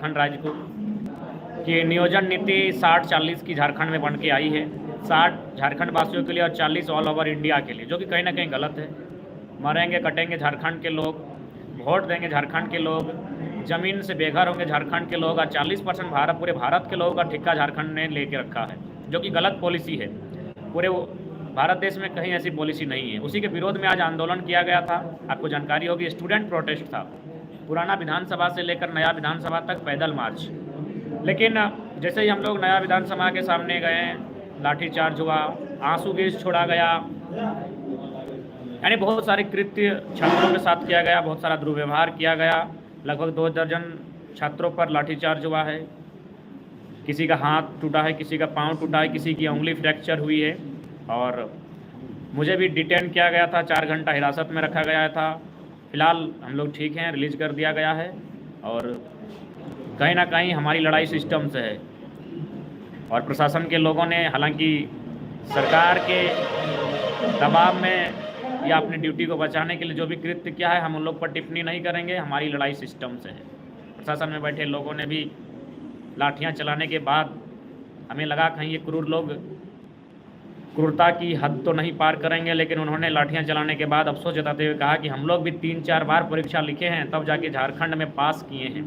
झारखंड राज्य को कि नियोजन नीति 60-40 की झारखंड में बन के आई है, 60 झारखंड वासियों के लिए और 40 ऑल ओवर इंडिया के लिए, जो कि कहीं ना कहीं गलत है। मरेंगे कटेंगे झारखंड के लोग, वोट देंगे झारखंड के लोग, ज़मीन से बेघर होंगे झारखंड के लोग, और 40% पूरे भारत के लोगों का ठिक्का झारखंड ने लेके रखा है, जो कि गलत पॉलिसी है। पूरे भारत देश में कहीं ऐसी पॉलिसी नहीं है। उसी के विरोध में आज आंदोलन किया गया था। आपको जानकारी होगी, स्टूडेंट प्रोटेस्ट था, पुराना विधानसभा से लेकर नया विधानसभा तक पैदल मार्च। लेकिन जैसे ही हम लोग नया विधानसभा के सामने गए, लाठीचार्ज हुआ, आंसू गैस छोड़ा गया, यानी बहुत सारे कृत्य छात्रों के साथ किया गया, बहुत सारा दुर्व्यवहार किया गया। लगभग 2 दर्जन छात्रों पर लाठीचार्ज हुआ है, किसी का हाथ टूटा है, किसी का पाँव टूटा है, किसी की उंगली फ्रैक्चर हुई है। और मुझे भी डिटेन किया गया था, 4 घंटा हिरासत में रखा गया था। फ़िलहाल हम लोग ठीक हैं, रिलीज़ कर दिया गया है। और कहीं ना कहीं हमारी लड़ाई सिस्टम से है, और प्रशासन के लोगों ने, हालांकि सरकार के दबाव में या अपनी ड्यूटी को बचाने के लिए जो भी कृत्य किया है, हम उन लोग पर टिप्पणी नहीं करेंगे। हमारी लड़ाई सिस्टम से है। प्रशासन में बैठे लोगों ने भी लाठियां चलाने के बाद हमें लगा कहीं ये क्रूर लोग क्रूरता की हद तो नहीं पार करेंगे, लेकिन उन्होंने लाठियां चलाने के बाद अफसोस जताते हुए कहा कि हम लोग भी 3-4 बार परीक्षा लिखे हैं, तब जाके झारखंड में पास किए हैं।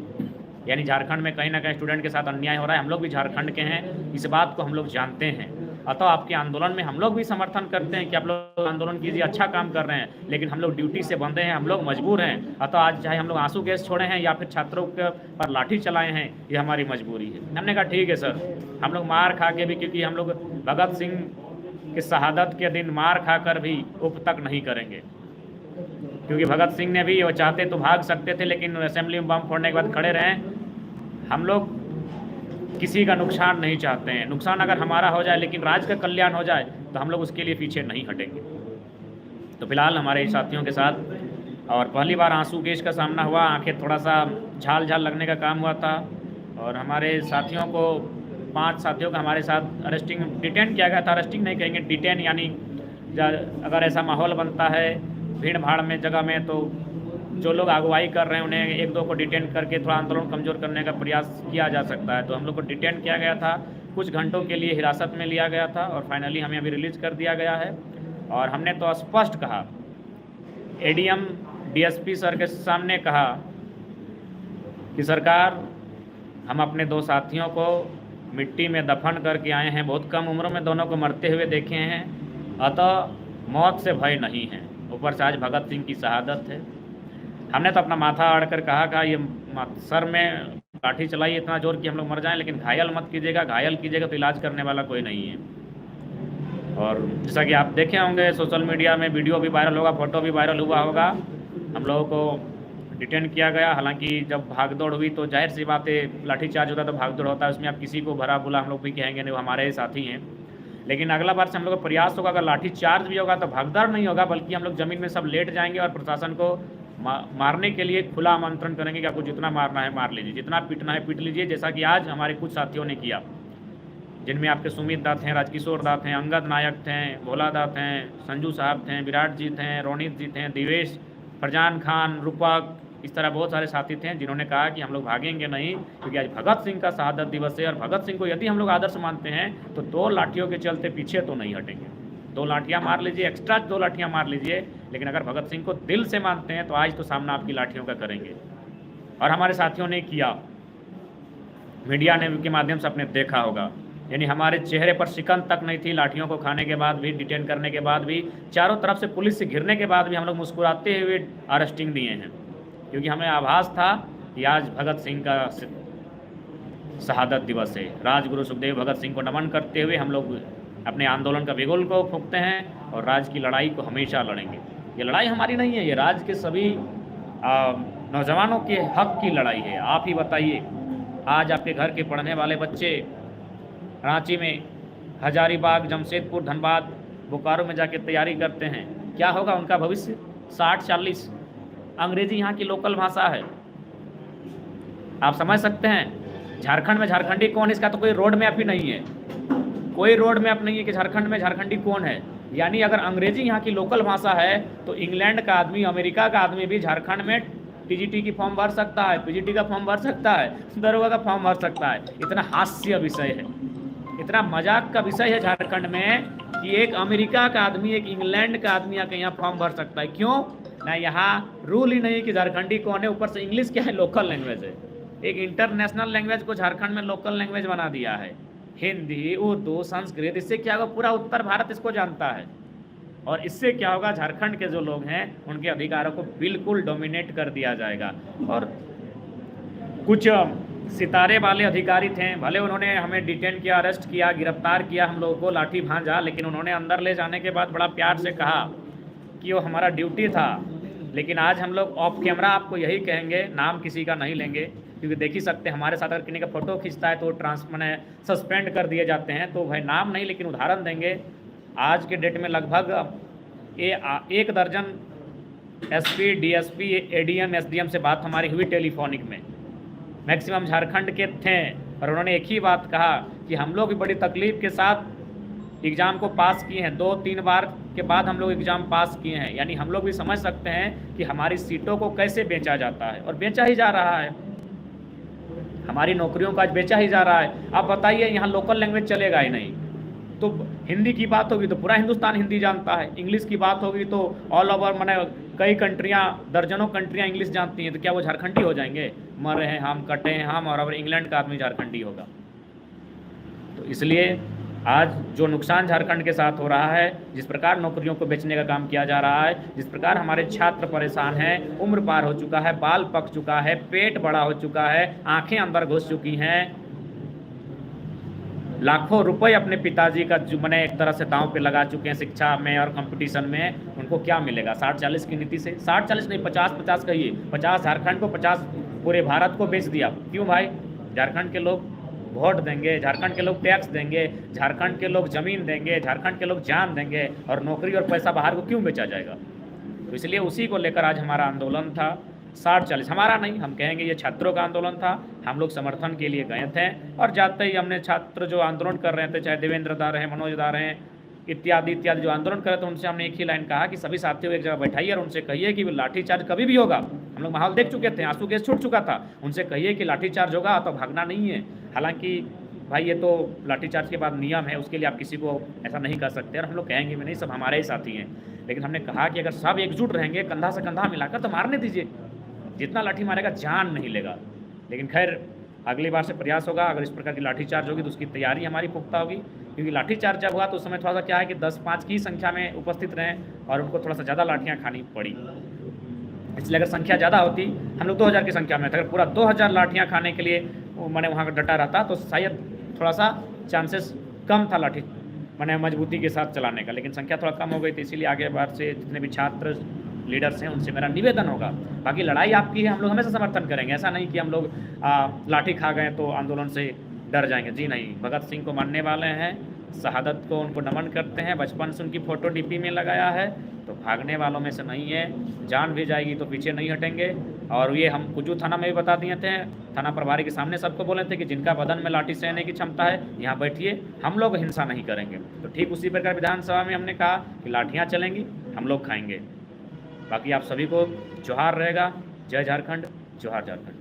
यानी झारखंड में कहीं ना कहीं स्टूडेंट के साथ अन्याय हो रहा है। हम लोग भी झारखंड के हैं, इस बात को हम लोग जानते हैं। अतः आपके आंदोलन में हम लोग भी समर्थन करते हैं कि आप लोग आंदोलन कीजिए, अच्छा काम कर रहे हैं, लेकिन हम लोग ड्यूटी से बंधे हैं, हम लोग मजबूर हैं। अतः आज चाहे हम लोग आंसू गैस छोड़े हैं या फिर छात्रों के पर लाठी चलाए हैं, ये हमारी मजबूरी है। हमने कहा ठीक है सर, हम लोग मार खा के भी, क्योंकि हम लोग भगत सिंह की शहादत के दिन मार खाकर भी उप तक नहीं करेंगे, क्योंकि भगत सिंह ने भी वो चाहते तो भाग सकते थे, लेकिन असेंबली में बम फोड़ने के बाद खड़े रहें। हम लोग किसी का नुकसान नहीं चाहते हैं, नुकसान अगर हमारा हो जाए लेकिन राज्य का कल्याण हो जाए तो हम लोग उसके लिए पीछे नहीं हटेंगे। तो फिलहाल हमारे साथियों के साथ, और पहली बार आंसू गैस का सामना हुआ, आंखें थोड़ा सा झाल झाल लगने का काम हुआ था। और हमारे साथियों को, 5 साथियों का हमारे साथ डिटेन किया गया था। अरेस्टिंग नहीं कहेंगे, डिटेन, यानी अगर ऐसा माहौल बनता है भीड़ भाड़ में जगह में, तो जो लोग अगुवाई कर रहे हैं उन्हें 1-2 को डिटेन करके थोड़ा आंदोलन कमज़ोर करने का प्रयास किया जा सकता है। तो हम लोग को डिटेन किया गया था, कुछ घंटों के लिए हिरासत में लिया गया था, और फाइनली हमें अभी रिलीज़ कर दिया गया है। और हमने तो स्पष्ट कहा, एडीएम डीएसपी सर के सामने कहा कि सरकार, हम अपने 2 साथियों को मिट्टी में दफन करके आए हैं, बहुत कम उम्र में दोनों को मरते हुए देखे हैं, अतः मौत से भय नहीं है। ऊपर से आज भगत सिंह की शहादत है। हमने तो अपना माथा अड़कर कहा ये सर में लाठी चलाई इतना जोर कि हम लोग मर जाएं, लेकिन घायल मत कीजिएगा, घायल कीजिएगा तो इलाज करने वाला कोई नहीं है। और जैसा कि आप देखे होंगे सोशल मीडिया में वीडियो भी वायरल होगा, फ़ोटो भी वायरल हुआ होगा। हम लोगों को डिटेन किया गया, हालांकि जब भागदौड़ हुई तो जाहिर सी बात है, लाठीचार्ज होता है तो भागदौड़ होता है, उसमें आप किसी को भरा बुला हम लोग भी कहेंगे नहीं, वो हमारे ही साथी हैं। लेकिन अगला बार से हम लोग का प्रयास होगा, अगर लाठीचार्ज भी होगा तो भागदौड़ नहीं होगा, बल्कि हम लोग ज़मीन में सब लेट जाएंगे और प्रशासन को मारने के लिए खुला आमंत्रण करेंगे कि आपको जितना मारना है मार लीजिए, जितना पीटना है पीट लीजिए, जैसा कि आज हमारे कुछ साथियों ने किया, जिनमें आपके सुमित दास हैं, राजकिशोर दास हैं, अंगद नायक थे, भोला दास हैं, संजू साहब थे, विराट जी थे, रोनित जी थे, दिवेश, फरजान खान, रूपक, इस तरह बहुत सारे साथी थे जिन्होंने कहा कि हम लोग भागेंगे नहीं, क्योंकि आज भगत सिंह का शहादत दिवस है, और भगत सिंह को यदि हम लोग आदर्श मानते हैं तो 2 लाठियों के चलते पीछे तो नहीं हटेंगे। 2 लाठियाँ मार लीजिए, एक्स्ट्रा 2 लाठियाँ मार लीजिए, लेकिन अगर भगत सिंह को दिल से मानते हैं तो आज तो सामना आपकी लाठियों का करेंगे। और हमारे साथियों ने किया, मीडिया ने के माध्यम से आपने देखा होगा, यानी हमारे चेहरे पर शिकन तक नहीं थी। लाठियों को खाने के बाद भी, डिटेन करने के बाद भी, चारों तरफ से पुलिस से घिरने के बाद भी हम लोग मुस्कुराते हुए अरेस्टिंग दिए हैं, क्योंकि हमें आभास था कि आज भगत सिंह का शहादत दिवस है। राजगुरु सुखदेव भगत सिंह को नमन करते हुए हम लोग अपने आंदोलन का बिगुल को फूंकते हैं और राज्य की लड़ाई को हमेशा लड़ेंगे। ये लड़ाई हमारी नहीं है, ये राज्य के सभी नौजवानों के हक की लड़ाई है। आप ही बताइए, आज आपके घर के पढ़ने वाले बच्चे रांची में, हजारीबाग, जमशेदपुर, धनबाद, बोकारो में जाके तैयारी करते हैं, क्या होगा उनका भविष्य? 60-40 अंग्रेजी यहाँ की लोकल भाषा है। आप समझ सकते हैं, झारखंड में झारखंडी कौन है, इसका तो कोई रोड मैप ही नहीं है, कोई रोड मैप नहीं है कि झारखंड में झारखंडी कौन है। यानी अगर अंग्रेजी यहाँ की लोकल भाषा है तो इंग्लैंड का आदमी, अमेरिका का आदमी भी झारखंड में टीजीटी की फॉर्म भर सकता है, पीजीटी का फॉर्म भर सकता है, दरोगा का फॉर्म भर सकता है। इतना हास्य विषय है, इतना मजाक का विषय है झारखंड में कि एक अमेरिका का आदमी, एक इंग्लैंड का आदमी आके यहाँ फॉर्म भर सकता है। क्यों ना? यहाँ रूल ही नहीं कि झारखंडी कौन है, ऊपर से इंग्लिश क्या है, लोकल लैंग्वेज है। एक इंटरनेशनल लैंग्वेज को झारखंड में लोकल लैंग्वेज बना दिया है। हिंदी, उर्दू, संस्कृत, इससे क्या होगा, पूरा उत्तर भारत इसको जानता है। और इससे क्या होगा, झारखंड के जो लोग हैं उनके अधिकारों को बिल्कुल डोमिनेट कर दिया जाएगा। और कुछ सितारे वाले अधिकारी थे, भले उन्होंने हमें डिटेन किया, अरेस्ट किया, गिरफ्तार किया हम लोगों को, लाठी भांजा, लेकिन उन्होंने अंदर ले जाने के बाद बड़ा प्यार से कहा कि वो हमारा ड्यूटी था। लेकिन आज हम लोग ऑफ कैमरा आपको यही कहेंगे, नाम किसी का नहीं लेंगे, क्योंकि देख ही सकते हैं हमारे साथ अगर किसी का फ़ोटो खींचता है तो मैंने सस्पेंड कर दिए जाते हैं। तो भाई नाम नहीं, लेकिन उदाहरण देंगे। आज के डेट में लगभग 1 दर्जन एसपी, डीएसपी, एडीएम, एसडीएम से बात हमारी हुई टेलीफोनिक में। मैक्सिमम झारखंड के थे और उन्होंने एक ही बात कहा कि हम लोग भी बड़ी तकलीफ़ के साथ एग्ज़ाम को पास किए हैं। 2-3 बार के बाद हम लोग एग्ज़ाम पास किए हैं। यानी हम लोग भी समझ सकते हैं कि हमारी सीटों को कैसे बेचा जाता है, और बेचा ही जा रहा है। हमारी नौकरियों का आज बेचा ही जा रहा है। आप बताइए, यहाँ लोकल लैंग्वेज चलेगा ही नहीं, तो हिंदी की बात होगी तो पूरा हिंदुस्तान हिंदी जानता है, इंग्लिश की बात होगी तो ऑल ओवर, मैंने कई कंट्रियाँ, दर्जनों कंट्रियाँ इंग्लिश जानती हैं, तो क्या वो झारखंडी हो जाएंगे? मरे हैं हम, कटे हैं हम, और अब इंग्लैंड का आदमी झारखंडी होगा? तो इसलिए आज जो नुकसान झारखंड के साथ हो रहा है, जिस प्रकार नौकरियों को बेचने का काम किया जा रहा है, जिस प्रकार हमारे छात्र परेशान हैं, उम्र पार हो चुका है, बाल पक चुका है, पेट बड़ा हो चुका है, आंखें अंदर घुस चुकी हैं, लाखों रुपए अपने पिताजी का जो मैंने एक तरह से दांव पे लगा चुके हैं शिक्षा में और कंपटीशन में, उनको क्या मिलेगा? 60-40 की नीति से, 60-40 नहीं, 50-50 कहिए, 50 झारखंड को, 50 पूरे भारत को बेच दिया। क्यों भाई? झारखंड के लोग वोट देंगे, झारखंड के लोग टैक्स देंगे, झारखंड के लोग ज़मीन देंगे, झारखंड के लोग जान देंगे, और नौकरी और पैसा बाहर को क्यों बेचा जाएगा? तो इसलिए उसी को लेकर आज हमारा आंदोलन था। 60-40 हमारा नहीं, हम कहेंगे ये छात्रों का आंदोलन था। हम लोग समर्थन के लिए गए थे, और जाते ही हमने छात्र जो आंदोलन कर रहे थे, चाहे देवेंद्र दा रहे, मनोज दा रहे, इत्यादि इत्यादि जो आंदोलन कर रहे थे, उनसे हमने एक ही लाइन कहा कि सभी साथियों को एक जगह बैठाइए और उनसे कहिए कि लाठीचार्ज कभी भी होगा। हम लोग माहौल देख चुके थे, आंसू गैस छूट चुका था। उनसे कहिए कि लाठीचार्ज होगा तो भागना नहीं है। हालांकि भाई ये तो लाठीचार्ज के बाद नियम है, उसके लिए आप किसी को ऐसा नहीं कर सकते, और हम लोग कहेंगे भी नहीं, सब हमारे ही साथी हैं। लेकिन हमने कहा कि अगर सब एकजुट रहेंगे, कंधा से कंधा मिलाकर, तो मारने दीजिए, जितना लाठी मारेगा जान नहीं लेगा। लेकिन खैर अगली बार से प्रयास होगा, अगर इस प्रकार की लाठीचार्ज होगी तो उसकी तैयारी हमारी पुख्ता होगी। क्योंकि लाठीचार्ज जब हुआ तो उस समय थोड़ा सा क्या है कि 10-5 की संख्या में उपस्थित रहें, और उनको थोड़ा सा ज़्यादा लाठियाँ खानी पड़ी। इसलिए अगर संख्या ज़्यादा होती, हम लोग 2000 की संख्या में थे, अगर पूरा 2000 लाठियाँ खाने के लिए मैंने वहाँ का डटा रहता, तो शायद थोड़ा सा चांसेस कम था लाठी मैंने मजबूती के साथ चलाने का। लेकिन संख्या थोड़ा कम हो गई थी, इसीलिए आगे बार से जितने भी छात्र लीडर्स हैं उनसे मेरा निवेदन होगा, बाकी लड़ाई आपकी है, हम लोग हमेशा समर्थन करेंगे। ऐसा नहीं कि हम लोग लाठी खा गए तो आंदोलन से डर जाएंगे, जी नहीं। भगत सिंह को मानने वाले हैं, शहादत को उनको नमन करते हैं, बचपन से उनकी फ़ोटो डीपी में लगाया है, तो भागने वालों में से नहीं है। जान भी जाएगी तो पीछे नहीं हटेंगे। और ये हम कुजू थाना में भी बता दिए थे, थाना प्रभारी के सामने सबको बोले थे कि जिनका बदन में लाठी सहने की क्षमता है यहाँ बैठिए, हम लोग हिंसा नहीं करेंगे। तो ठीक उसी प्रकार विधानसभा में हमने कहा कि लाठियाँ चलेंगी, हम लोग खाएंगे। बाकी आप सभी को जोहार रहेगा। जय झारखंड, जोहार झारखंड।